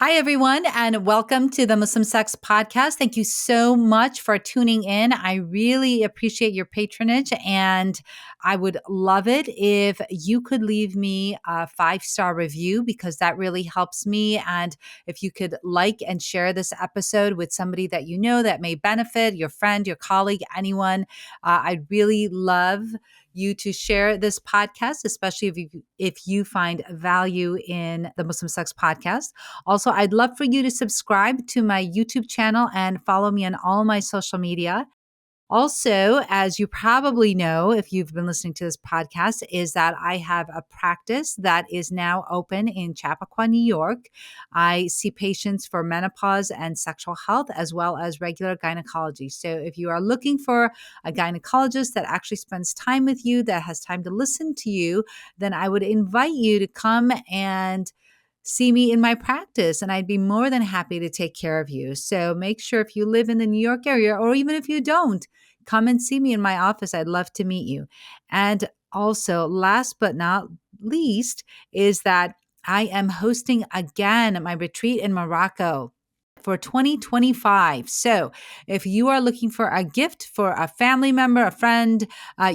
Hi, everyone, and welcome to the Muslim Sex Podcast. Thank you so much for tuning in. I really appreciate your patronage, and I would love it if you could leave me a 5-star review because that really helps me. And if you could like and share this episode with somebody that you know that may benefit, your friend, your colleague, anyone, I'd really love you to share this podcast, especially if you find value in the Muslim Sex Podcast. Also, I'd love for you to subscribe to my YouTube channel and follow me on all my social media. Also, as you probably know, if you've been listening to this podcast, is that I have a practice that is now open in Chappaqua, New York. I see patients for menopause and sexual health, as well as regular gynecology. So if you are looking for a gynecologist that actually spends time with you, that has time to listen to you, then I would invite you to come and see me in my practice, and I'd be more than happy to take care of you. So make sure if you live in the New York area, or even if you don't, come and see me in my office. I'd love to meet you. And also, last but not least, is that I am hosting again my retreat in Morocco for 2025. So if you are looking for a gift for a family member, a friend,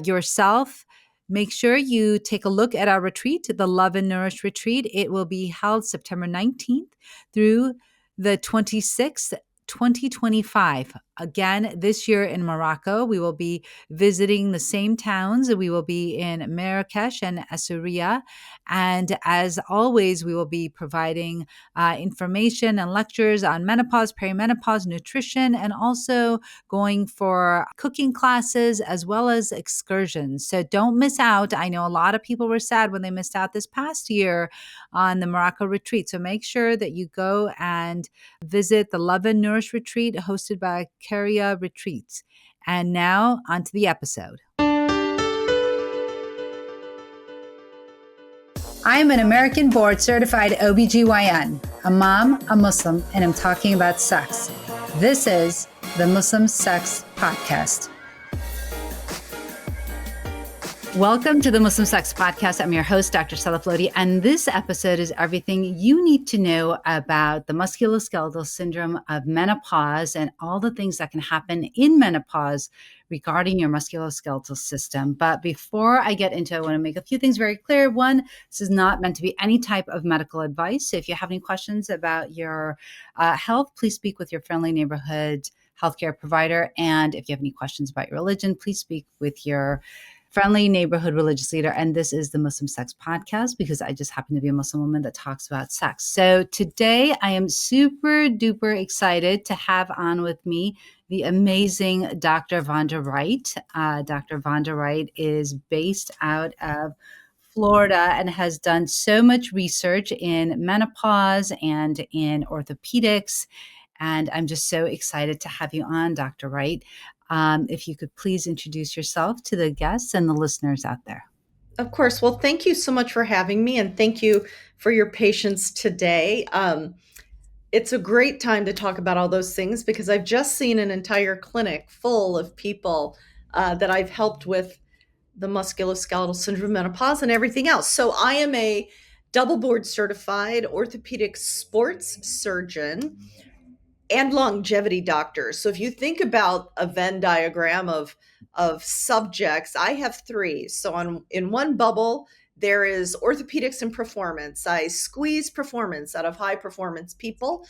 yourself, make sure you take a look at our retreat, the Love and Nourish retreat. It will be held September 19th through the 26th, 2025. Again, this year in Morocco, we will be visiting the same towns. We will be in Marrakesh and Essaouira. And as always, we will be providing information and lectures on menopause, perimenopause, nutrition, and also going for cooking classes as well as excursions. So don't miss out. I know a lot of people were sad when they missed out this past year on the Morocco retreat. So make sure that you go and visit the Love and Nourish retreat hosted by Caria Retreats. And now onto the episode. I am an American board certified OBGYN, a mom, a Muslim, and I'm talking about sex. This is the Muslim Sex Podcast. Welcome to the Muslim Sex Podcast. I'm your host, Dr. Sadaf Lodi, and this episode is everything you need to know about the musculoskeletal syndrome of menopause and all the things that can happen in menopause regarding your musculoskeletal system. But before I get into it, I want to make a few things very clear. One, this is not meant to be any type of medical advice. So if you have any questions about your health, please speak with your friendly neighborhood healthcare provider. And if you have any questions about your religion, please speak with your friendly neighborhood religious leader. And this is the Muslim Sex Podcast because I just happen to be a Muslim woman that talks about sex. So today I am super duper excited to have on with me the amazing Dr. Vonda Wright. Dr. Vonda Wright is based out of Florida and has done so much research in menopause and in orthopedics. And I'm just so excited to have you on, Dr. Wright. If you could please introduce yourself to the guests and the listeners out there. Of course. Well, thank you so much for having me, and thank you for your patience today. It's a great time to talk about all those things because I've just seen an entire clinic full of people that I've helped with the musculoskeletal syndrome, menopause, and everything else. So I am a double board certified orthopedic sports surgeon and longevity doctors. So if you think about a Venn diagram of subjects, I have three. So in one bubble, there is orthopedics and performance. I squeeze performance out of high performance people.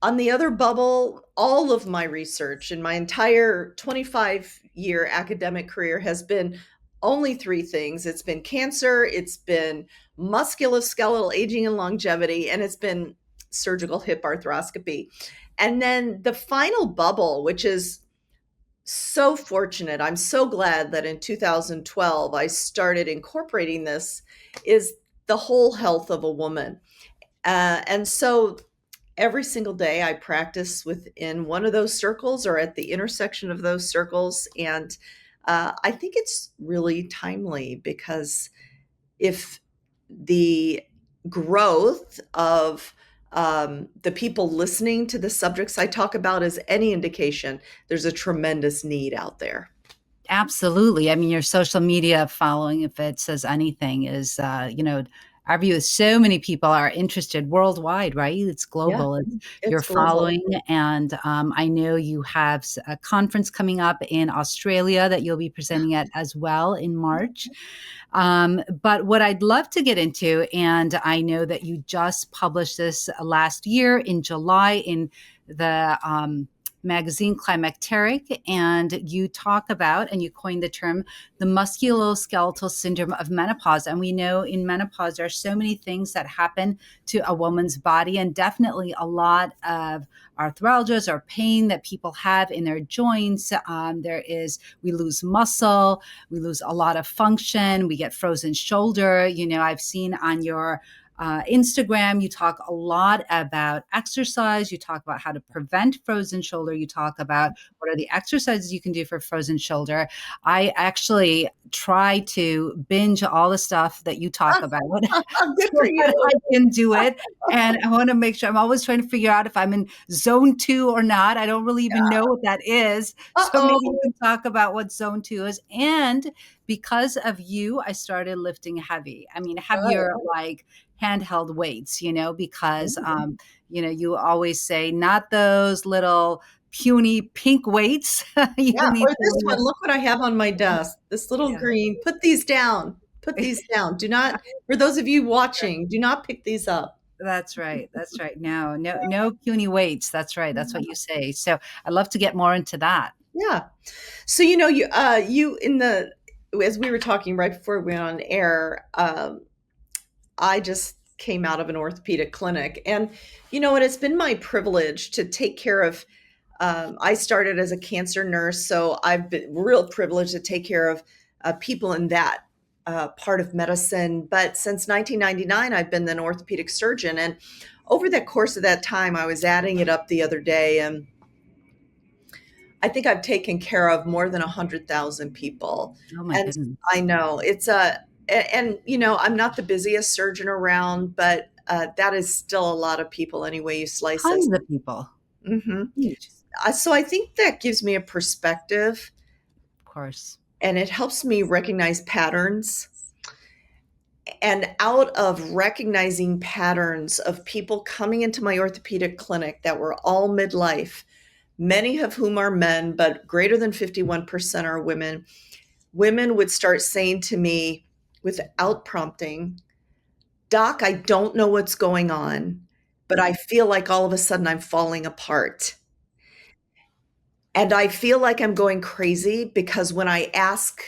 On the other bubble, all of my research in my entire 25-year academic career has been only three things. It's been cancer, it's been musculoskeletal aging and longevity, and it's been surgical hip arthroscopy. And then the final bubble, which is so fortunate, I'm so glad that in 2012 I started incorporating this, is the whole health of a woman. And so every single day I practice within one of those circles or at the intersection of those circles. And I think it's really timely because if the growth of the people listening to the subjects I talk about is any indication, there's a tremendous need out there. Absolutely. I mean, your social media following, if it says anything, is, our view. So many people are interested worldwide, right? It's Yeah, global. You're it's global. following, and I know you have a conference coming up in Australia that you'll be presenting at as well in March. But what I'd love to get into, and I know that you just published this last year in July in the magazine Climacteric, and you talk about, and you coined the term, the musculoskeletal syndrome of menopause. And we know in menopause, there are so many things that happen to a woman's body, and definitely a lot of arthralgias or pain that people have in their joints. We lose muscle, we lose a lot of function, we get frozen shoulder. I've seen on your Instagram, you talk a lot about exercise. You talk about how to prevent frozen shoulder. You talk about what are the exercises you can do for frozen shoulder. I actually try to binge all the stuff that you talk about Good so for that I you. can do it. And I want to make sure, I'm always trying to figure out if I'm in zone 2 or not. I don't really even know what that is. So maybe Uh-oh. you can talk about what zone 2 is. And because of you, I started lifting heavy. I mean, heavier, Good. like handheld weights, because, Mm. you always say, not those little puny pink weights. You Yeah, need or to this one, lift. look what I have on my desk. This little Yeah. green, put these down. Put these down. Do not, for those of you watching, do not pick these up. That's right. That's right. No, no, no puny weights. That's right. That's what you say. So I'd love to get more into that. Yeah. So you in the as we were talking right before we went on air, I just came out of an orthopedic clinic, and it's been my privilege to take care of. I started as a cancer nurse, so I've been real privileged to take care of people in that part of medicine. But since 1999, I've been an orthopedic surgeon, and over the course of that time, I was adding it up the other day, and I think I've taken care of more than 100,000 people. Oh my And goodness. I know it's I'm not the busiest surgeon around, but that is still a lot of people any way you slice it. Tons of people. Hmm. Huge, So I think that gives me a perspective, of course. and it helps me recognize patterns. And out of recognizing patterns of people coming into my orthopedic clinic that were all midlife, many of whom are men, but greater than 51% are women, women would start saying to me without prompting, Doc, I don't know what's going on, but I feel like all of a sudden I'm falling apart. And I feel like I'm going crazy because when I ask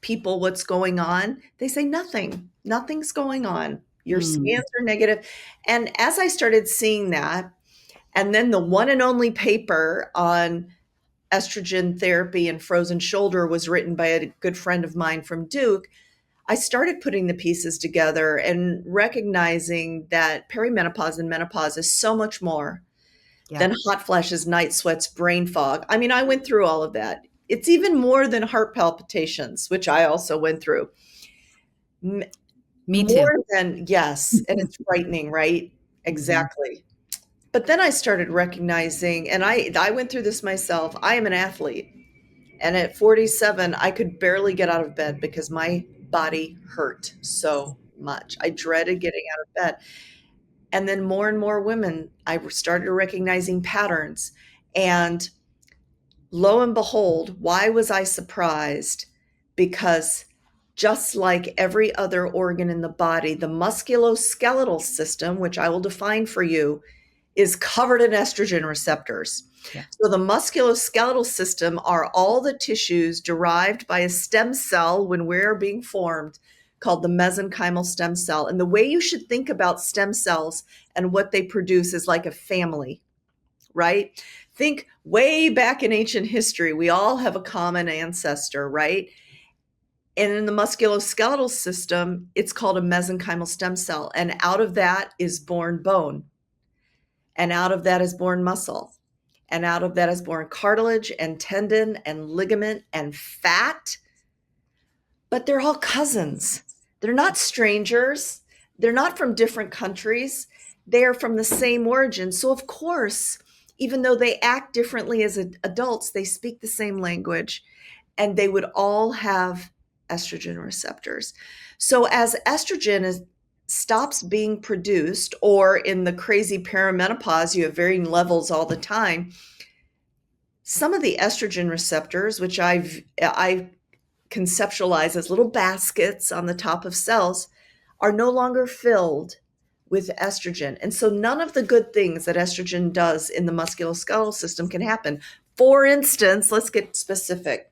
people what's going on, they say nothing. Nothing's going on. Your Mm, scans are negative. And as I started seeing that, and then the one and only paper on estrogen therapy and frozen shoulder was written by a good friend of mine from Duke, I started putting the pieces together and recognizing that perimenopause and menopause is so much more yeah. than hot flashes, night sweats, brain fog. I mean, I went through all of that. It's even more than heart palpitations, which I also went through. M- Me too. More than, yes, and it's frightening, right? Mhm. Exactly. But then I started recognizing, and I went through this myself. I am an athlete. And at 47, I could barely get out of bed because my body hurt so much. I dreaded getting out of bed. And then more and more women, I started recognizing patterns. And lo and behold, why was I surprised? Because just like every other organ in the body, the musculoskeletal system, which I will define for you, is covered in estrogen receptors. Yeah. So the musculoskeletal system are all the tissues derived by a stem cell when we're being formed called the mesenchymal stem cell. And the way you should think about stem cells and what they produce is like a family, right? Think way back in ancient history, we all have a common ancestor, right? And in the musculoskeletal system, it's called a mesenchymal stem cell. And out of that is born bone. And out of that is born muscle. And out of that is born cartilage and tendon and ligament and fat. But they're all cousins. They're not strangers. They're not from different countries. They are from the same origin. So, of course, even though they act differently as adults, they speak the same language and they would all have estrogen receptors. So, as estrogen is stops being produced, or in the crazy perimenopause, you have varying levels all the time. Some of the estrogen receptors, which I conceptualize as little baskets on the top of cells, are no longer filled with estrogen. And so none of the good things that estrogen does in the musculoskeletal system can happen. For instance, let's get specific.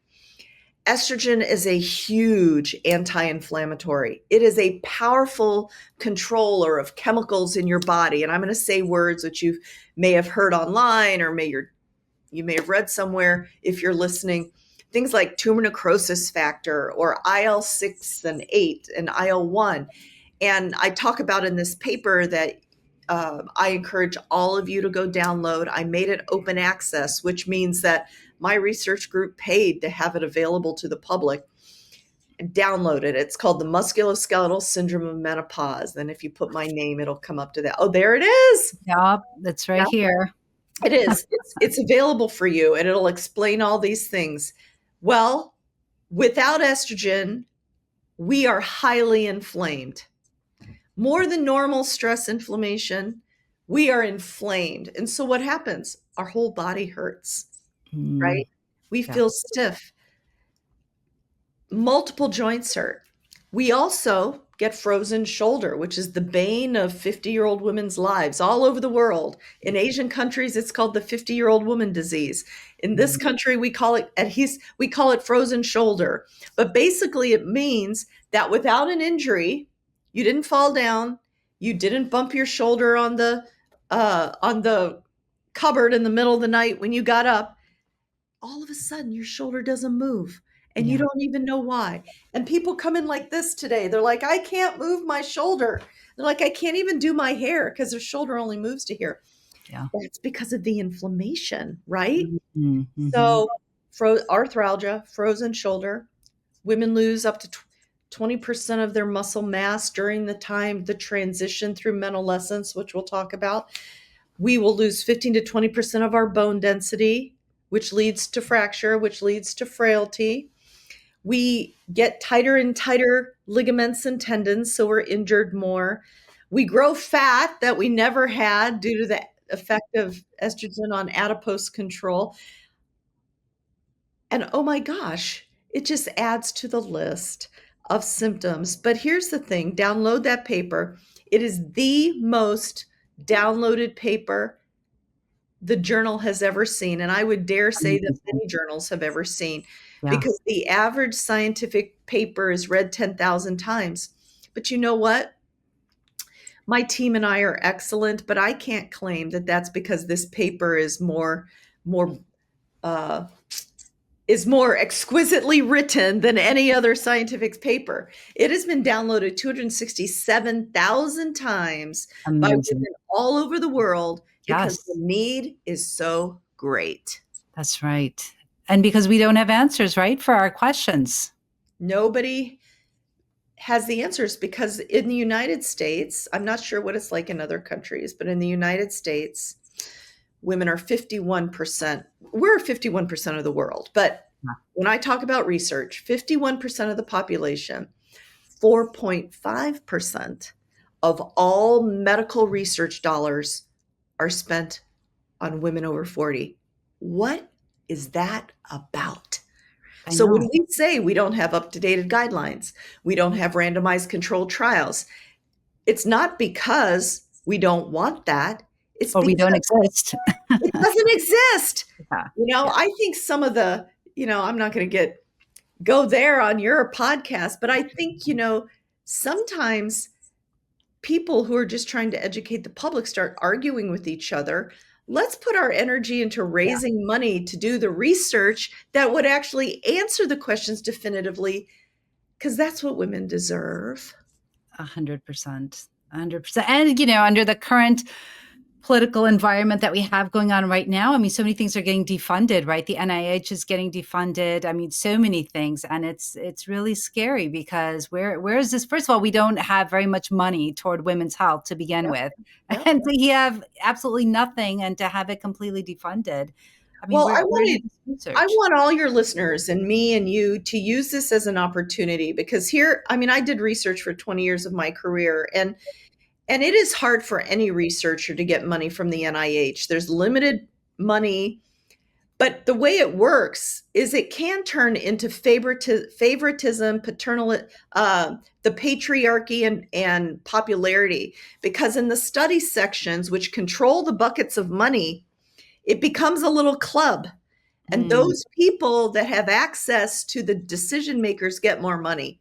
Estrogen is a huge anti-inflammatory. It is a powerful controller of chemicals in your body. And I'm going to say words which you may have heard online, or you may have read somewhere if you're listening. Things like tumor necrosis factor, or IL-6 and 8 and IL-1. And I talk about in this paper that I encourage all of you to go download. I made it open access, which means that my research group paid to have it available to the public. Download it. It's called the Musculoskeletal Syndrome of Menopause. And if you put my name, it'll come up to that. Oh, there it is. Yep, that's right here. It is. It's available for you, and it'll explain all these things. Well, without estrogen, we are highly inflamed. More than normal stress inflammation, we are inflamed. And so what happens? Our whole body hurts, right? We Yeah. feel stiff. Multiple joints hurt. We also get frozen shoulder, which is the bane of 50-year-old women's lives all over the world. In Asian countries, it's called the 50-year-old woman disease. In this country, we call it frozen shoulder. But basically, it means that without an injury, you didn't fall down, you didn't bump your shoulder on the cupboard in the middle of the night when you got up, all of a sudden your shoulder doesn't move. And you Yeah. don't even know why. And people come in like this today. They're like, I can't move my shoulder. They're like, I can't even do my hair because their shoulder only moves to here. Yeah. That's because of the inflammation, right? Mm-hmm. So, arthralgia, frozen shoulder, women lose up to 20% of their muscle mass during the transition through menolessons, which we'll talk about. We will lose 15 to 20% of our bone density, which leads to fracture, which leads to frailty. We get tighter and tighter ligaments and tendons, so we're injured more. We grow fat that we never had due to the effect of estrogen on adipose control. And oh my gosh, it just adds to the list of symptoms. But here's the thing, download that paper. It is the most downloaded paper the journal has ever seen. And I would dare say that Amazing. many journals have ever seen, Yeah. because the average scientific paper is read 10,000 times. But you know what? My team and I are excellent, but I can't claim that that's because this paper more, uh, is more exquisitely written than any other scientific paper. It has been downloaded 267,000 times by Amazing. women all over the world because the Yes, need is so great. that's right. And because we don't have answers, right, for our questions. Nobody has the answers, because in the United States, I'm not sure what it's like in other countries, but in the United States, women are 51%. We're 51% of the world. But Yeah. when I talk about research, 51% of the population, 4.5% of all medical research dollars are spent on women over 40. What is that about? I So when know. we say we don't have up-to-date guidelines, we don't have randomized controlled trials, it's not because we don't want that. It's Or we don't because exist. it doesn't exist. Yeah. Yeah. I think some of the, I'm not going to go there on your podcast, but I think, sometimes people who are just trying to educate the public start arguing with each other. Let's put our energy into Yeah. raising money to do the research that would actually answer the questions definitively, because that's what women deserve. 100%. 100%. And, under the current political environment that we have going on right now, I mean, so many things are getting defunded, right? The NIH is getting defunded. I mean, so many things. And it's really scary, because where is this? First of all, we don't have very much money toward women's health to begin Yep, with. yep. And we have absolutely nothing, and to have it completely defunded. I mean, Well, where did this I research? want all your listeners and me and you to use this as an opportunity because here, I mean, I did research for 20 years of my career, and it is hard for any researcher to get money from the NIH. There's limited money, but the way it works is it can turn into favoritism, paternal, the patriarchy, and popularity. Because in the study sections, which control the buckets of money, it becomes a little club. And Mm, those people that have access to the decision makers get more money.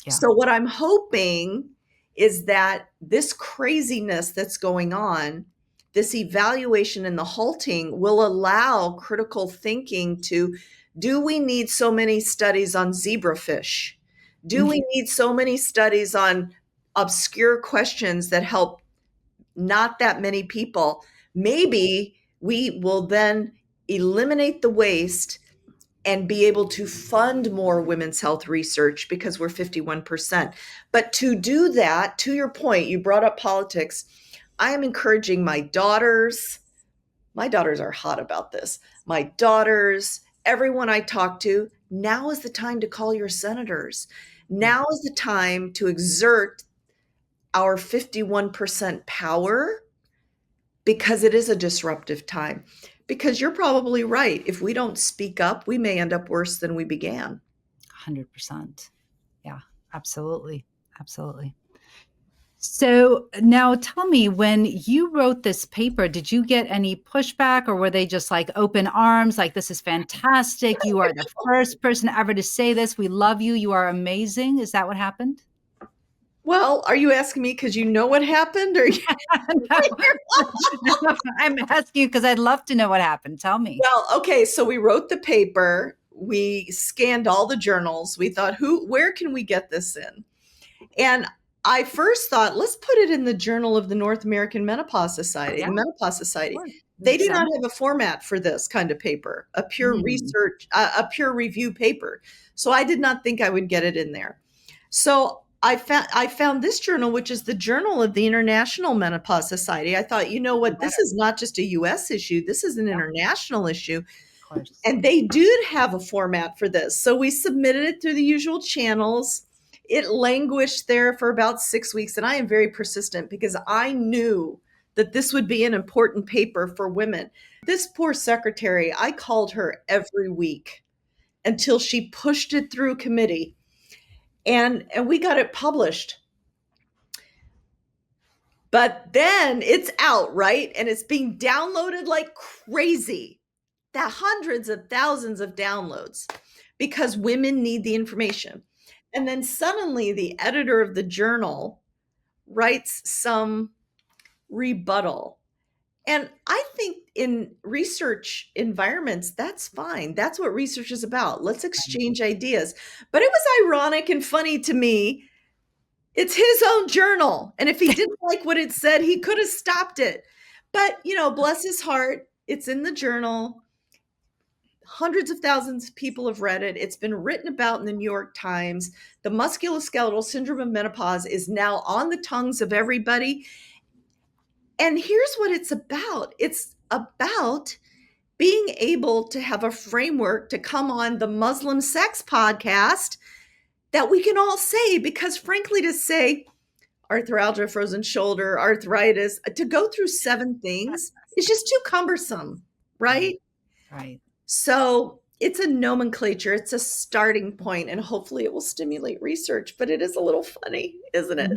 yeah. So, what I'm hoping is that this craziness that's going on, this evaluation and the halting will allow critical thinking to, do we need so many studies on zebrafish? Do we need so many studies on obscure questions that help not that many people? Maybe we will then eliminate the waste and be able to fund more women's health research because we're 51%. But to do that, to your point, you brought up politics. I am encouraging my daughters are hot about this. My daughters, everyone I talk to, now is the time to call your senators. Yeah. Now is the time to exert our 51% power because it is a disruptive time. Because you're probably right. If we don't speak up, we may end up worse than we began. 100%. Yeah, absolutely. Absolutely. So now tell me, when you wrote this paper, did you get any pushback or were they just like open arms? Like, this is fantastic. You are the first person ever to say this. We love you. You are amazing. Is that what happened? Well, are you asking me because you know what happened, or No, no, I'm asking you because I'd love to know what happened. Tell me. well, okay, so we wrote the paper, we scanned all the journals, we thought, where can we get this in? And I first thought, let's put it in the Journal of the North American Menopause Society, Yeah, the of Menopause Society. course. They Makes do not sense. have a format for this kind of paper, a pure Mm, research, a peer review paper. So I did not think I would get it in there. So I found this journal, which is the Journal of the International Menopause Society. I thought, you know even what, this better. is not just a US issue, this is an Yeah, international issue. of course. And they do have a format for this. So we submitted it through the usual channels. It languished there for about 6 weeks. And I am very persistent because I knew that this would be an important paper for women. This poor secretary, I called her every week until she pushed it through committee, and we got it published. But then it's out, right? And it's being downloaded like crazy. The hundreds of thousands of downloads because women need the information. And then suddenly the editor of the journal writes some rebuttal. And I think in research environments, that's fine. That's what research is about. Let's exchange ideas. But it was ironic and funny to me. It's his own journal. And if he didn't like what it said, he could have stopped it. But, bless his heart, it's in the journal. Hundreds of thousands of people have read it. It's been written about in the New York Times. The musculoskeletal syndrome of menopause is now on the tongues of everybody. And here's what it's about being able to have a framework to come on the Muslim Sex podcast that we can all say, because frankly, to say arthralgia, frozen shoulder, arthritis, to go through 7 things is just too cumbersome, Right, right? right. So it's a nomenclature, it's a starting point, and hopefully it will stimulate research. But it is a little funny, isn't it?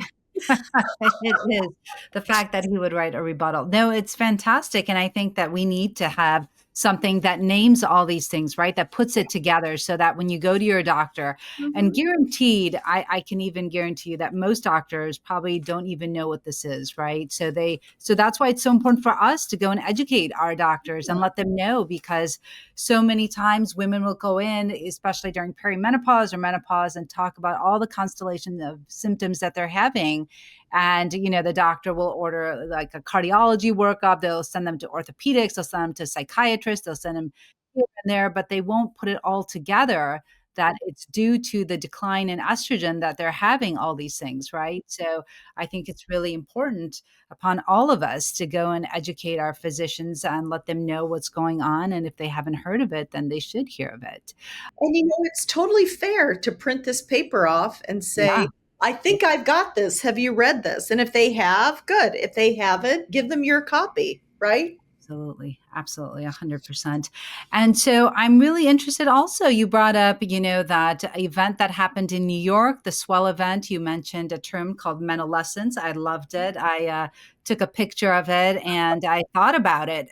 It is the fact that he would write a rebuttal. No, it's fantastic. And I think that we need to have something that names all these things, right? That puts it together so that when you go to your doctor, and Mhm. guaranteed, I can even guarantee you that most doctors probably don't even know what this is, right? So that's why it's so important for us to go and educate our doctors and let them know, because so many times women will go in, especially during perimenopause or menopause, and talk about all the constellation of symptoms that they're having. And, the doctor will order like a cardiology workup. They'll send them to orthopedics. They'll send them to psychiatrists. They'll send them here and there, but they won't put it all together that it's due to the decline in estrogen that they're having all these things, right? So I think it's really important upon all of us to go and educate our physicians and let them know what's going on. And if they haven't heard of it, then they should hear of it. And it's totally fair to print this paper off and Yeah. say, I think I've got this. Have you read this? And if they have, good. If they haven't, give them your copy, right? Absolutely. Absolutely. 100%. And so I'm really interested also, you brought up, that event that happened in New York, the swell event. You mentioned a term called menolessons. I loved it. I took a picture of it and I thought about it,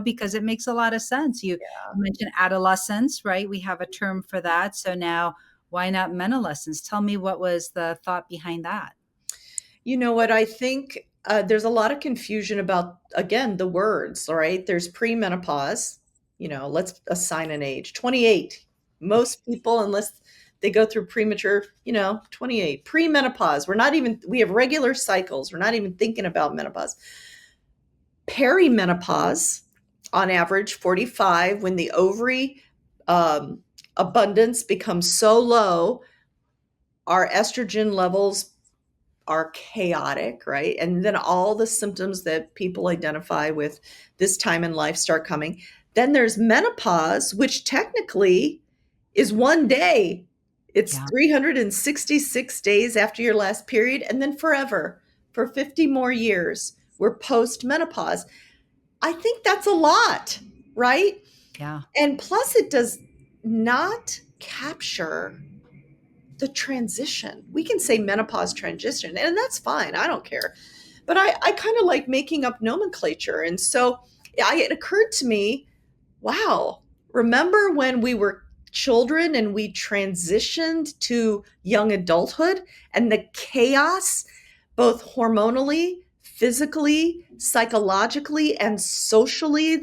because it makes a lot of sense. You mentioned adolescence, right? We have a term for that. So now why not menolessons? Tell me, what was the thought behind that? You know what? I think there's a lot of confusion about, again, the words, all right? There's premenopause, let's assign an age 28. Okay. Most people, unless they go through premature, 28. Premenopause, we have regular cycles. We're not even thinking about menopause. Perimenopause, on average, 45, when the ovary abundance becomes so low, our estrogen levels are chaotic, right? And then all the symptoms that people identify with this time in life start coming. Then there's menopause, which technically is one day. It's Yeah. 366 days after your last period, and then forever for 50 more years. We're post menopause. I think that's a lot, right? Yeah. And plus, it does not capture the transition. We can say menopause transition, and that's fine. I don't care. But I kind of like making up nomenclature. And so it occurred to me, wow, remember when we were children and we transitioned to young adulthood and the chaos, both hormonally, physically, psychologically, and socially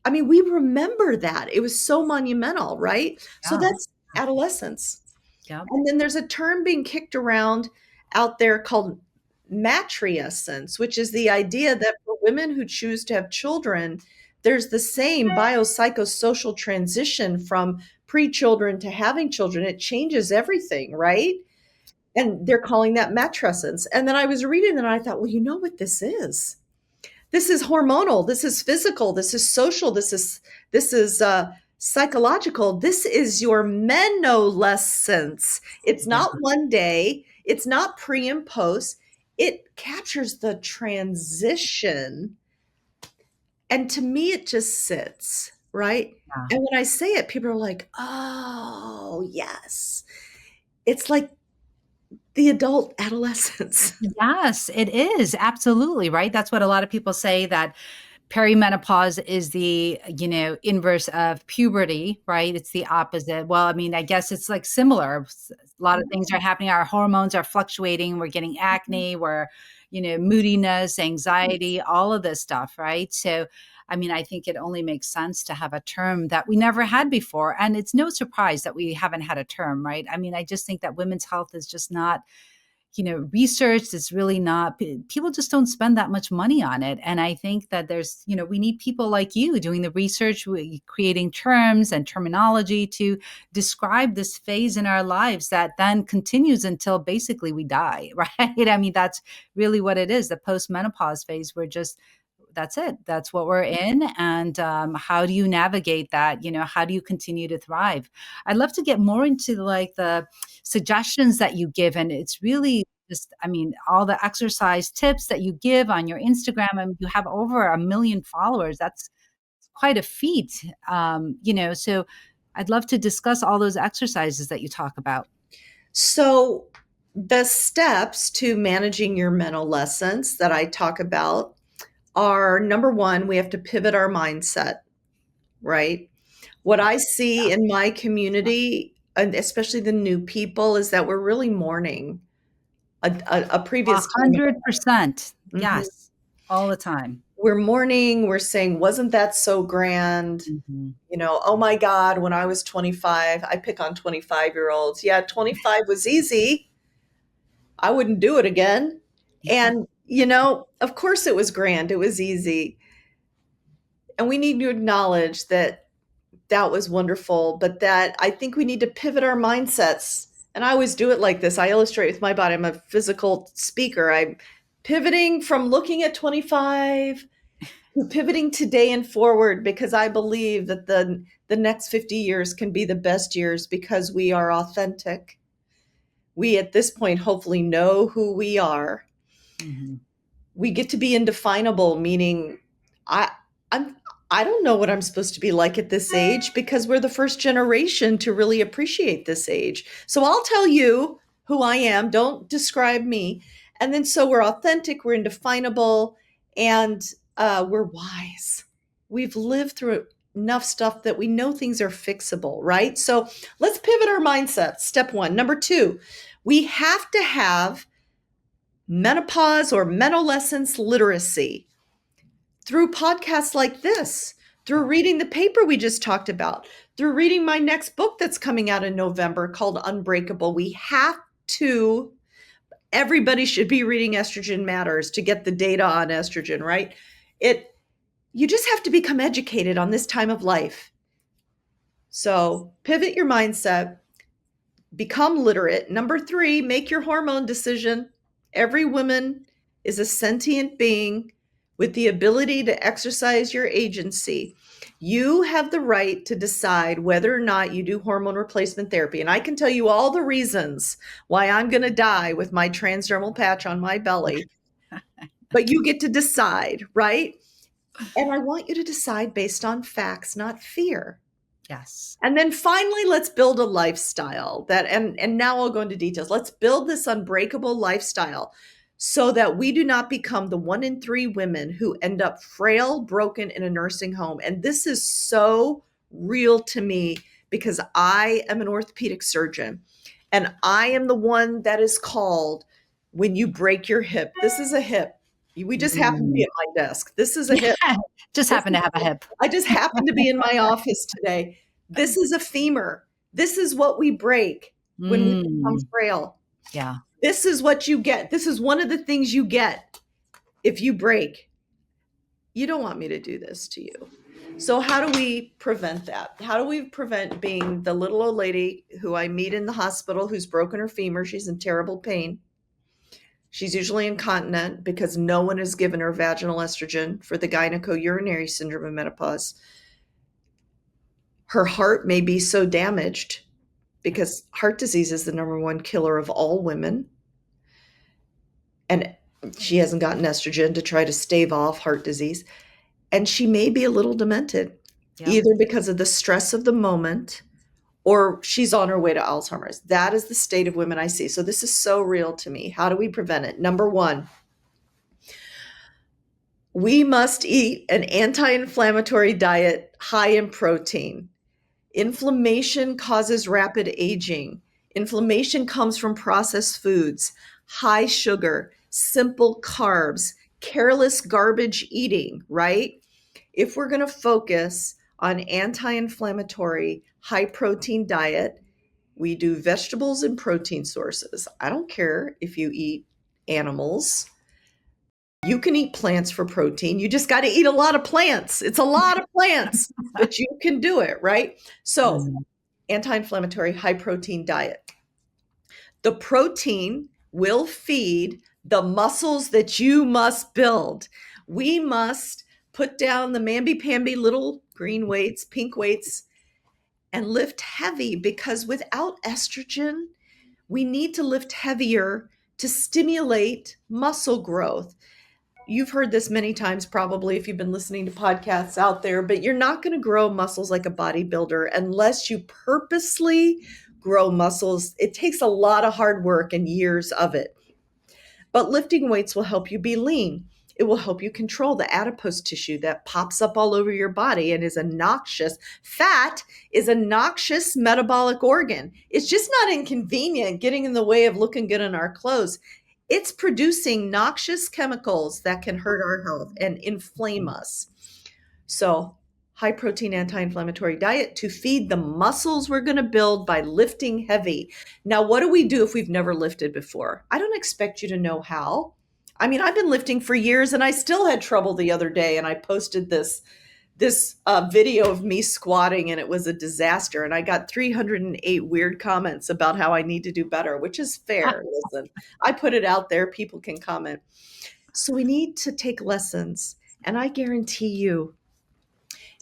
I mean, we remember that. It was so monumental, right? So Yeah. that's adolescence. Yeah. And then there's a term being kicked around out there called matrescence, which is the idea that for women who choose to have children, there's the same biopsychosocial transition from pre-children to having children. It changes everything, right? And they're calling that matrescence. And then I was reading and I thought, well, you know what this is? This is hormonal, this is physical, this is social, this is psychological. This is your menolessence. It's Yeah. not one day, it's not pre and post. It captures the transition, and to me it just sits right. Yeah. And when I say it, people are like, oh yes, it's like the adult adolescence. Yes, it is. Absolutely, right? That's what a lot of people say, that perimenopause is the, inverse of puberty, right? It's the opposite. Well, I mean, I guess it's like similar. A lot of things are happening. Our hormones are fluctuating. We're getting acne, we're, moodiness, anxiety, all of this stuff, right? So, I mean, I think it only makes sense to have a term that we never had before. And it's no surprise that we haven't had a term, right? I mean, I just think that women's health is just not, research is really not, people just don't spend that much money on it. And I think that there's, we need people like you doing the research, creating terms and terminology to describe this phase in our lives that then continues until basically we die, right? I mean, that's really what it is. The post-menopause phase, that's it. That's what we're in. And how do you navigate that? How do you continue to thrive? I'd love to get more into like the suggestions that you give. And it's really just, I mean, all the exercise tips that you give on your Instagram, and you have over 1 million followers. That's quite a feat. So I'd love to discuss all those exercises that you talk about. So, the steps to managing your menolessence that I talk about are number one, we have to pivot our mindset, right? What I see in my community, and especially the new people, is that we're really mourning a A previous time. 100%. Mhm. Yes. All the time. We're mourning, we're saying, wasn't that so grand? Mhm. Oh my God, when I was 25, I pick on 25-year-olds. Yeah, 25 was easy. I wouldn't do it again. Yeah. And, of course it was grand, it was easy. And we need to acknowledge that that was wonderful. But that I think we need to pivot our mindsets. And I always do it like this. I illustrate with my body. I'm a physical speaker. I'm pivoting from looking at 25 to pivoting today and forward, because I believe that the next 50 years can be the best years because we are authentic. We at this point hopefully know who we are. Mhm. We get to be indefinable, meaning I I'm I don't know what I'm supposed to be like at this age, because we're the first generation to really appreciate this age. So I'll tell you who I am, don't describe me. And then so we're authentic, we're indefinable, and we're wise. We've lived through enough stuff that we know things are fixable, right? So let's pivot our mindset. Step one. Number two, we have to have menopause or menolessons literacy through podcasts like this, through reading the paper we just talked about, through reading my next book that's coming out in November called Unbreakable. We have to, everybody should be reading Estrogen Matters to get the data on estrogen, right? You just have to become educated on this time of life. So pivot your mindset, become literate. Number three, make your hormone decision. Every woman is a sentient being with the ability to exercise your agency. You have the right to decide whether or not you do hormone replacement therapy. And I can tell you all the reasons why I'm going to die with my transdermal patch on my belly. But you get to decide, right? And I want you to decide based on facts, not fear. Yes. And then finally, let's build a lifestyle that, and now I'll go into details. Let's build this unbreakable lifestyle so that we do not become the 1 in 3 women who end up frail, broken in a nursing home. And this is so real to me because I am an orthopedic surgeon and I am the one that is called when you break your hip. This is a hip. We just happen to be Mm. at my desk. This is a hip. Just This happen to have a hip. I just happened to be in my office today. This is a femur. This is what we break when we become Mm. frail. Yeah. This is what you get. This is one of the things you get if you break. You don't want me to do this to you. So how do we prevent that? How do we prevent being the little old lady who I meet in the hospital who's broken her femur? She's in terrible pain. She's usually incontinent because no one has given her vaginal estrogen for the gynecourinary syndrome of menopause. Her heart may be so damaged because heart disease is the number one killer of all women. And she hasn't gotten estrogen to try to stave off heart disease. And she may be a little demented, Yep. either because of the stress of the moment or she's on her way to Alzheimer's. That is the state of women I see. So this is so real to me. How do we prevent it? Number one, we must eat an anti-inflammatory diet high in protein. Inflammation causes rapid aging. Inflammation comes from processed foods, high sugar, simple carbs, careless garbage eating, right? If we're going to focus on anti-inflammatory, high protein diet, we do vegetables and protein sources. I don't care if you eat animals. You can eat plants for protein. You just got to eat a lot of plants. It's a lot of plants, but you can do it, right? So, Mm. anti-inflammatory, high protein diet. The protein will feed the muscles that you must build. We must put down the mamby-pamby little green weights, pink weights, and lift heavy, because without estrogen, we need to lift heavier to stimulate muscle growth. You've heard this many times probably if you've been listening to podcasts out there, but you're not going to grow muscles like a bodybuilder unless you purposely grow muscles. It takes a lot of hard work and years of it. But lifting weights will help you be lean. It will help you control the adipose tissue that pops up all over your body and is a noxious. Fat is a noxious metabolic organ. It's just not inconvenient getting in the way of looking good in our clothes. It's producing noxious chemicals that can hurt our health and inflame us. So, high protein anti-inflammatory diet to feed the muscles we're going to build by lifting heavy. Now, what do we do if we've never lifted before? I don't expect you to know how. I mean, I've been lifting for years and I still had trouble the other day, and I posted this this video of me squatting, and it was a disaster. And I got 308 weird comments about how I need to do better, which is fair. Listen, I put it out there, people can comment. So we need to take lessons. And I guarantee you,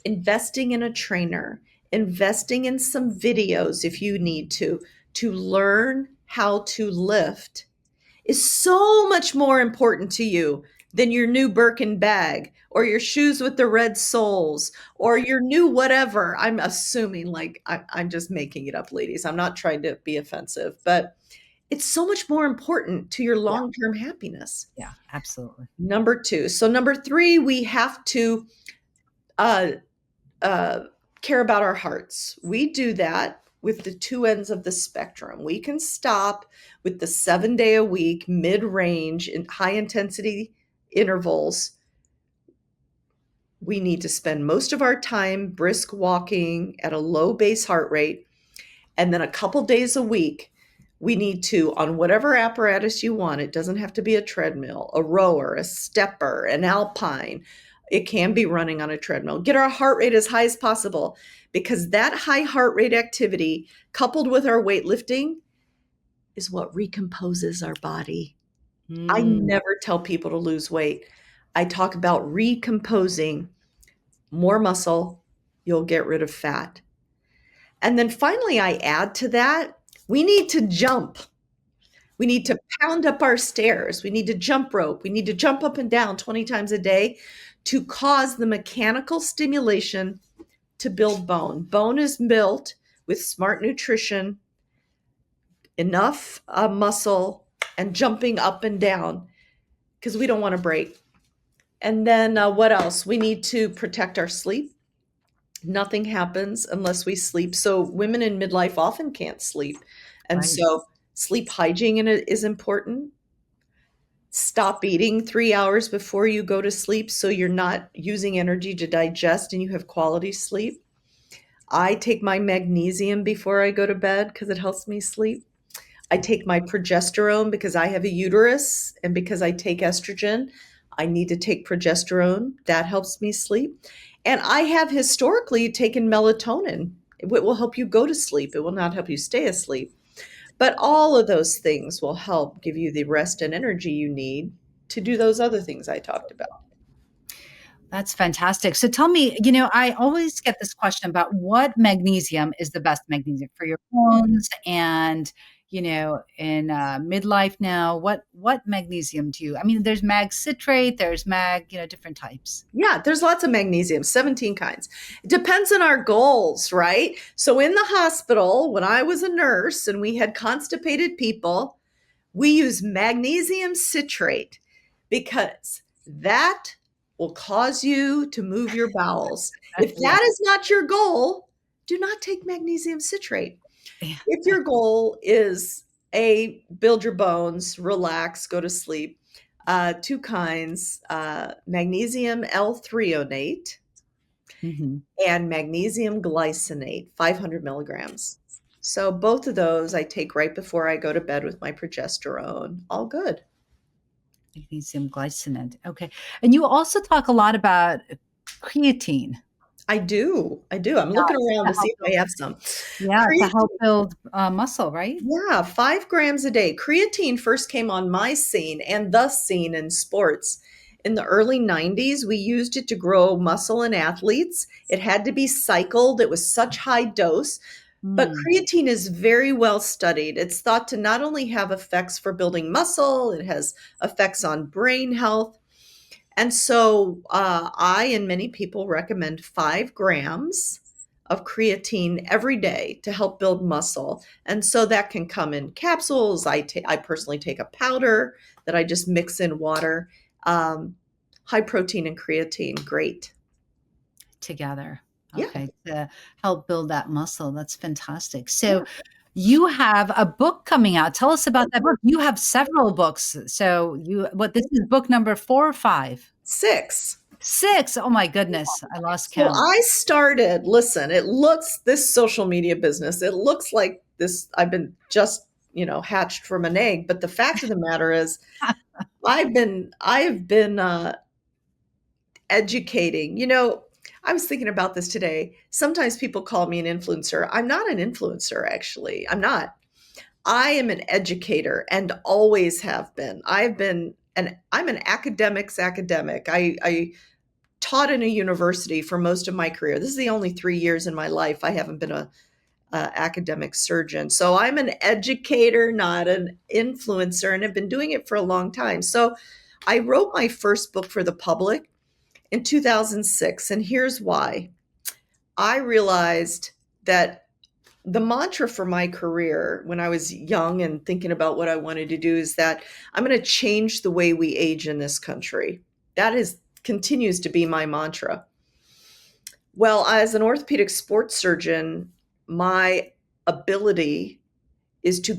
investing in a trainer, investing in some videos if you need to learn how to lift is so much more important to you than your new Birkin bag or your shoes with the red soles or your new whatever. I'm assuming, like, I'm just making it up, ladies. I'm not trying to be offensive, but it's so much more important to your Yeah, long-term happiness. yeah, absolutely. Number two. So number three, we have to uh, uh, care about our hearts. We do that with the two ends of the spectrum. We can stop with the 7 day a week, mid range, and high intensity intervals. We need to spend most of our time brisk walking at a low base heart rate. And then a couple days a week, we need to, on whatever apparatus you want, it doesn't have to be a treadmill, a rower, a stepper, an alpine. It can be running on a treadmill. Get our heart rate as high as possible, because that high heart rate activity, coupled with our weightlifting, is what recomposes our body. I Mm, never tell people to lose weight. I talk about recomposing more muscle, you'll get rid of fat. And then finally, I add to that, we need to jump. We need to pound up our stairs. We need to jump rope. We need to jump up and down 20 times a day to cause the mechanical stimulation to build bone. Bone is built with smart nutrition, enough muscle, and jumping up and down, because we don't want to break. And then what else? We need to protect our sleep. Nothing happens unless we sleep. So women in midlife often can't sleep. And right. so sleep hygiene is important. Stop eating 3 hours before you go to sleep so you're not using energy to digest and you have quality sleep. I take my magnesium before I go to bed because it helps me sleep. I take my progesterone because I have a uterus, and because I take estrogen, I need to take progesterone. That helps me sleep. And I have historically taken melatonin. It will help you go to sleep. It will not help you stay asleep. But all of those things will help give you the rest and energy you need to do those other things I talked about. That's fantastic. So tell me, I always get this question about what magnesium is the best magnesium for your bones and, in midlife now, what magnesium do you? I mean, there's mag citrate, there's mag, different types. Yeah, there's lots of magnesium, 17 kinds. It depends on our goals, right? So in the hospital, when I was a nurse and we had constipated people, we use magnesium citrate because that will cause you to move your bowels. If Yeah. that is not your goal, do not take magnesium citrate. Yeah. If your goal is build your bones, relax, go to sleep, two kinds, magnesium L-threonate Mhm. and magnesium glycinate, 500 milligrams. So both of those I take right before I go to bed with my progesterone. All good. Magnesium glycinate. Okay. And you also talk a lot about creatine. I do. I do. I'm looking Yes, around to to see help if build, I have some. yeah, to help Creatine, build muscle, right? yeah, 5 grams a day. Creatine first came on my scene and the scene in sports. In the early 90s, we used it to grow muscle in athletes. It had to be cycled. It was such high dose. But Mm, creatine is very well studied. It's thought to not only have effects for building muscle, it has effects on brain health. And so I and many people recommend 5 grams of creatine every day to help build muscle. And so that can come in capsules. I personally take a powder that I just mix in water. Um, High protein and creatine, great. together. Yeah, Okay. To help build that muscle. That's fantastic. yeah. So you have a book coming out. Tell us about that book. You have several books. So this is book number 4 or 5? 6. 6. Oh my goodness. I lost So count. I started, listen, it looks, this social media business, it looks like this, I've been just, hatched from an egg. But the fact of the matter is, I've been educating. I was thinking about this today. Sometimes people call me an influencer. I'm not an influencer, actually. I'm not. I am an educator and always have been. I'm an academic's academic. I taught in a university for most of my career. This is the only 3 years in my life I haven't been a academic surgeon. So I'm an educator, not an influencer, and have been doing it for a long time. So I wrote my first book for the public in 2006, and here's why. I realized that the mantra for my career when I was young and thinking about what I wanted to do is that I'm going to change the way we age in this country. That is continues to be my mantra. Well, as an orthopedic sports surgeon, my ability is to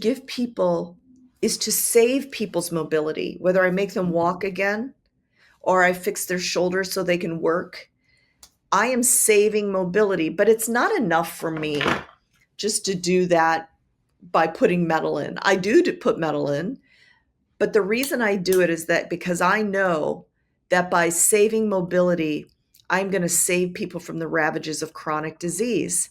save people's mobility, whether I make them walk again or I fix their shoulders so they can work. I am saving mobility, but it's not enough for me just to do that by putting metal in. I do to put metal in, but the reason I do it is that because I know that by saving mobility, I'm going to save people from the ravages of chronic disease.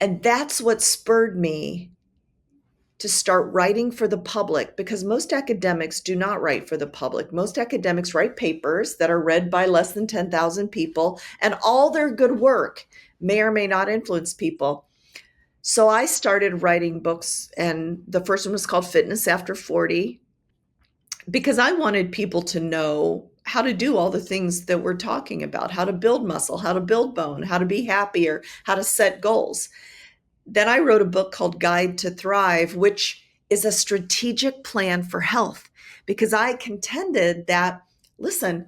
And that's what spurred me to start writing for the public, because most academics do not write for the public. Most academics write papers that are read by less than 10,000 people, and all their good work may or may not influence people. So I started writing books, and the first one was called Fitness After 40, because I wanted people to know how to do all the things that we're talking about, how to build muscle, how to build bone, how to be happier, how to set goals. Then I wrote a book called Guide to Thrive, which is a strategic plan for health, because I contended that, listen,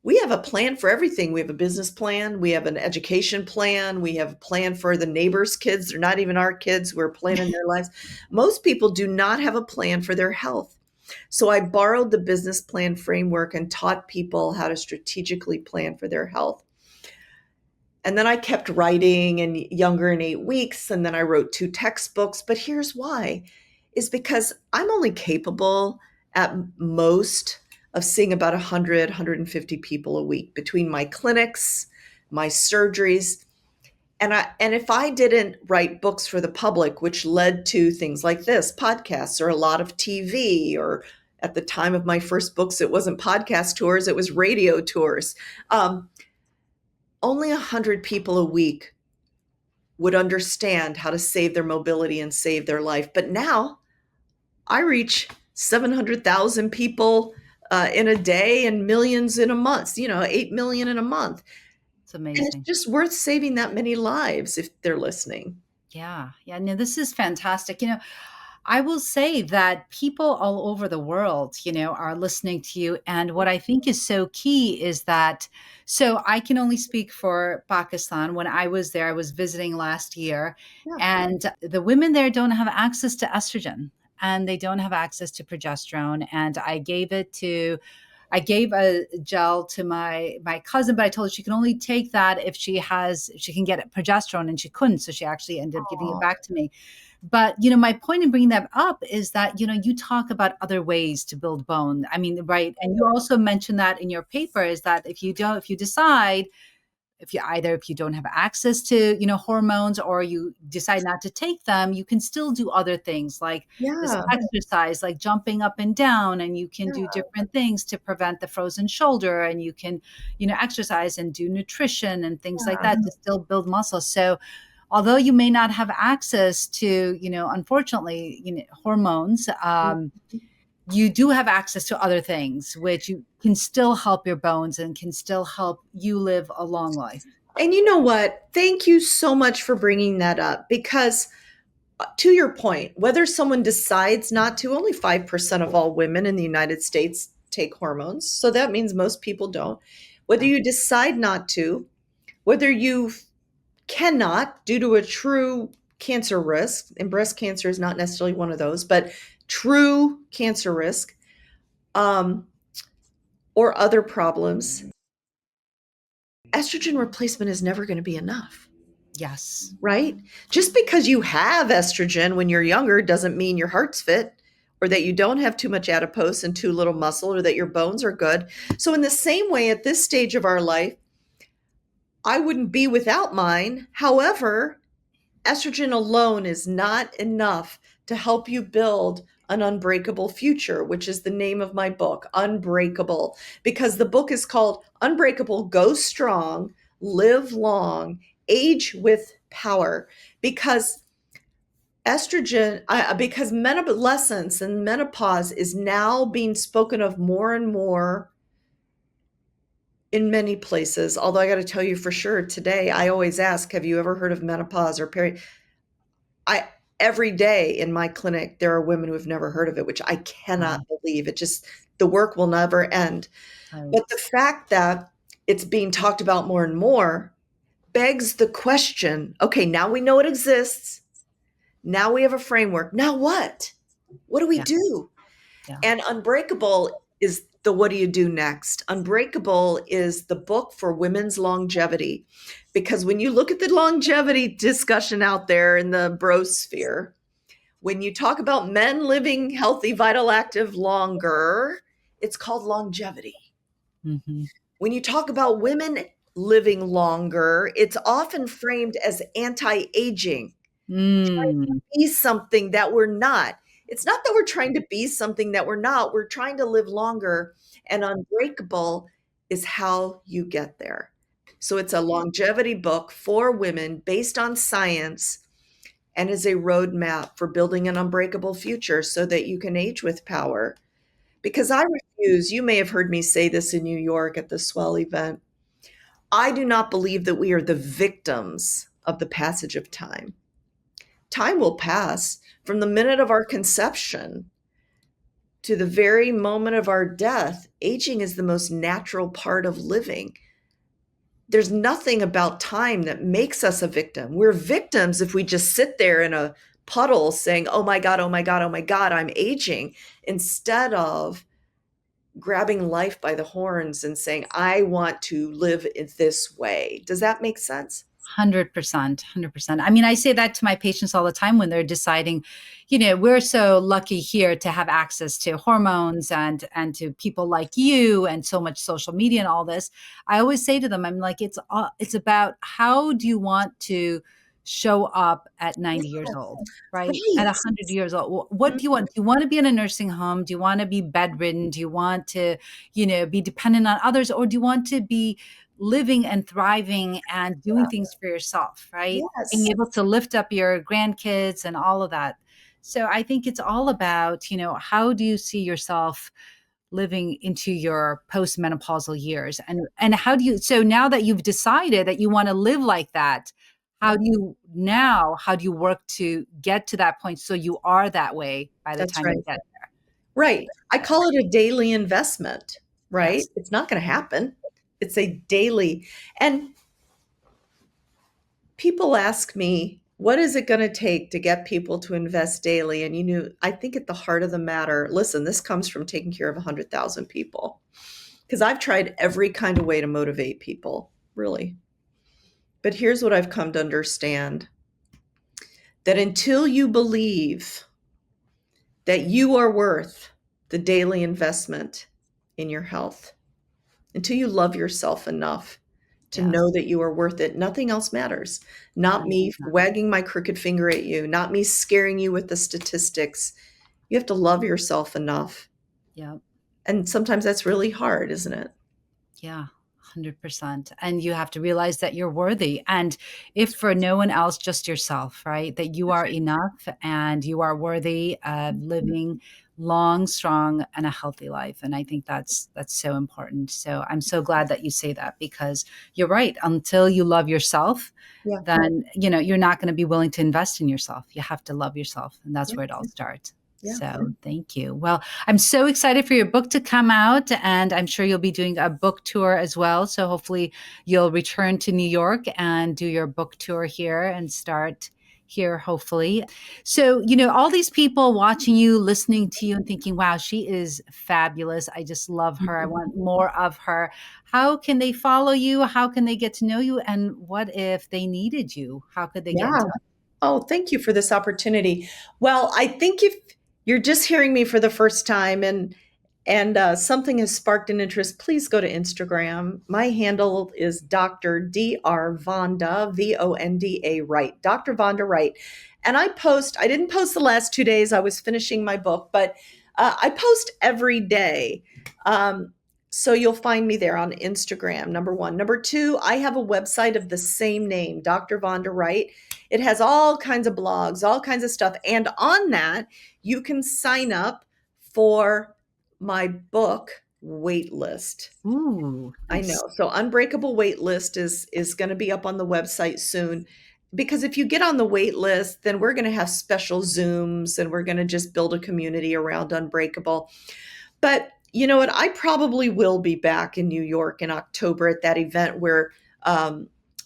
we have a plan for everything. We have a business plan. We have an education plan. We have a plan for the neighbors' kids. They're not even our kids. We're planning their lives. Most people do not have a plan for their health. So I borrowed the business plan framework and taught people how to strategically plan for their health. And then I kept writing, and Younger in 8 weeks, and then I wrote 2 textbooks. But here's why, is because I'm only capable at most of seeing about 100, 150 people a week between my clinics, my surgeries. And if I didn't write books for the public, which led to things like this, podcasts, or a lot of TV, or at the time of my first books, it wasn't podcast tours, it was radio tours. Only 100 people a week would understand how to save their mobility and save their life. But now I reach 700,000 people in a day and millions in a month, 8 million in a month. It's And it's amazing. just worth saving that many lives if they're listening. Yeah. Yeah. No, this is fantastic. I will say that people all over the world, are listening to you. And what I think is so key is that, so I can only speak for Pakistan. When I was there, I was visiting last year, Yeah. and the women there don't have access to estrogen and they don't have access to progesterone. And I gave a gel to my cousin, but I told her she can only take that if she can get progesterone, and she couldn't. So she actually ended up giving it Aw. back to me. But my point in bringing that up is that you talk about other ways to build bone. I mean, right? And you also mentioned that in your paper is that if you decide if you don't have access to hormones, or you decide not to take them, you can still do other things like this Yeah. exercise, like jumping up and down, and you can do Yeah. different things to prevent the frozen shoulder, and you can exercise and do nutrition and things like Yeah. that to still build muscle. So although you may not have access to unfortunately hormones, you do have access to other things which you can still help your bones and can still help you live a long life. And you know what? Thank you so much for bringing that up, because to your point, whether someone decides not to, only 5% of all women in the United States take hormones. So that means most people don't. Whether Yeah. you decide not to, whether you cannot due to a true cancer risk, and breast cancer is not necessarily one of those, but true cancer risk, um, or other problems, estrogen replacement is never going to be enough. Yes. Right? Just because you have estrogen when you're younger doesn't mean your heart's fit or that you don't have too much adipose and too little muscle, or that your bones are good. So, in the same way, at this stage of our life, I wouldn't be without mine. However, estrogen alone is not enough to help you build an unbreakable future, which is the name of my book, Unbreakable, because the book is called Unbreakable, Go Strong, Live Long, Age with Power. Because menopause and menopause is now being spoken of more and more in many places. Although I got to tell you for sure today, I always ask, have you ever heard of menopause or peri? I Every day in my clinic there are women who have never heard of it, which I cannot Wow. believe. It just the work will never end. But the Right. fact that it's being talked about more and more begs the question, okay, now we know it exists. Now we have a framework. Now what? What do we Yeah. do? Yeah. And Unbreakable is the what do you do next? Unbreakable is the book for women's longevity. Because when you look at the longevity discussion out there in the brosphere, when you talk about men living healthy, vital, active longer, it's called longevity. Hmm. When you talk about women living longer, it's often framed as anti aging, Mm. be something that we're not. It's not that we're trying to be something that we're not. We're trying to live longer, and Unbreakable is how you get there. So it's a longevity book for women based on science and is a roadmap for building an unbreakable future so that you can age with power. Because I refuse, you may have heard me say this in New York at the Swell event. I do not believe that we are the victims of the passage of time. Time will pass from the minute of our conception to the very moment of our death. Aging is the most natural part of living. There's nothing about time that makes us a victim. We're victims if we just sit there in a puddle saying, oh my God, oh my God, oh my God, I'm aging, instead of grabbing life by the horns and saying, I want to live in this way. Does that make sense? 100%, 100%. I mean, I say that to my patients all the time when they're deciding, we're so lucky here to have access to hormones and to people like you and so much social media and all this. I always say to them, I'm like, it's about how do you want to show up at 90 years old, right? At Right. 100 years old. What do you want? Do you want to be in a nursing home? Do you want to be bedridden? Do you want to, be dependent on others, or do you want to be living and thriving and doing things for yourself, right? Being Yes. able to lift up your grandkids and all of that. So I think it's all about, how do you see yourself living into your postmenopausal years? And how do you, so now that you've decided that you want to live like that, how do you work to get to that point so you are that way by the That's time right. you get Right. I call it a daily investment, there? right? Yes. It's not going to happen. It's a daily. And people ask me, what is it going to take to get people to invest daily? And I think at the heart of the matter, listen, this comes from taking care of 100,000 people because I've tried every kind of way to motivate people, really. But here's what I've come to understand, that until you believe that you are worth the daily investment in your health, until you love yourself enough to know Yes. that you are worth it, nothing else matters. Not me 100%. wagging my crooked finger at you, not me scaring you with the statistics. You have to love yourself enough. Yeah. And sometimes that's really hard, isn't it? Yeah, 100%. And you have to realize that you're worthy. And if for no one else, just yourself, right? That you That's are enough and you are worthy of living long, strong, and a healthy life. And I think that's so important. So I'm so glad that you say that because you're right. Until you love yourself, yeah. then you're not going to be willing to invest in yourself. You have to love yourself. And that's Yeah. where it all starts. Yeah. So thank you. Well, I'm so excited for your book to come out, and I'm sure you'll be doing a book tour as well. So hopefully you'll return to New York and do your book tour here and start here, hopefully. So, all these people watching you, listening to you, and thinking, wow, she is fabulous. I just love her. I want more of her. How can they follow you? How can they get to know you? And what if they needed you? How could they get in Yeah. touch? Oh, thank you for this opportunity. Well, I think you're just hearing me for the first time and something has sparked an interest, please go to Instagram. My handle is Dr. Vonda, Vonda Wright, Dr. Vonda Wright. And I didn't post the last 2 days. I was finishing my book, but I post every day. So you'll find me there on Instagram, number one. Number two, I have a website of the same name, Dr. Vonda Wright. It has all kinds of blogs, all kinds of stuff. And on that, you can sign up for my book wait list. Ooh, I nice. know. So Unbreakable Wait List is going to be up on the website soon. Because if you get on the wait list, then we're going to have special Zooms and we're going to just build a community around Unbreakable. But you know what? I probably will be back in New York in October at that event where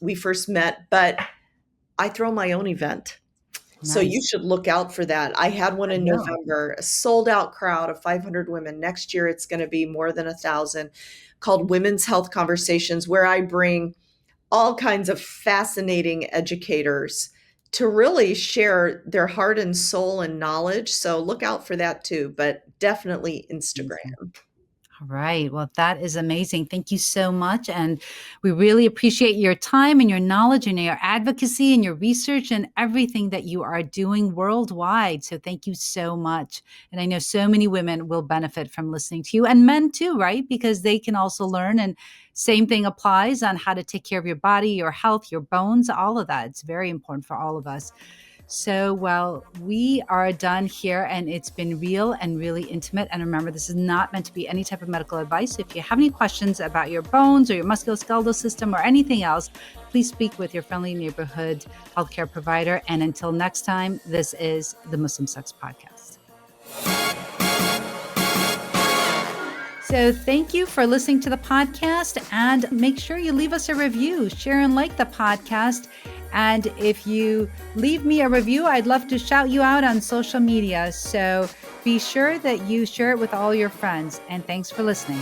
we first met, but I throw my own event. So you Nice. should look out for that. I had one I in will. November, a sold out crowd of 500 women. Next year, it's going to be more than 1,000, called Women's Health Conversations, where I bring all kinds of fascinating educators to really share their heart and soul and knowledge. So look out for that too, but definitely Amazing. Instagram. All right. Well, that is amazing. Thank you so much. And we really appreciate your time and your knowledge and your advocacy and your research and everything that you are doing worldwide. So thank you so much. And I know so many women will benefit from listening to you, and men too, right? Because they can also learn. And same thing applies on how to take care of your body, your health, your bones, all of that. It's very important for all of us. So, well, we are done here, and it's been real and really intimate. And remember, this is not meant to be any type of medical advice. If you have any questions about your bones or your musculoskeletal system or anything else, please speak with your friendly neighborhood healthcare provider. And until next time, this is the Muslim Sex Podcast. So thank you for listening to the podcast, and make sure you leave us a review, share and like the podcast. And if you leave me a review, I'd love to shout you out on social media. So be sure that you share it with all your friends. And thanks for listening.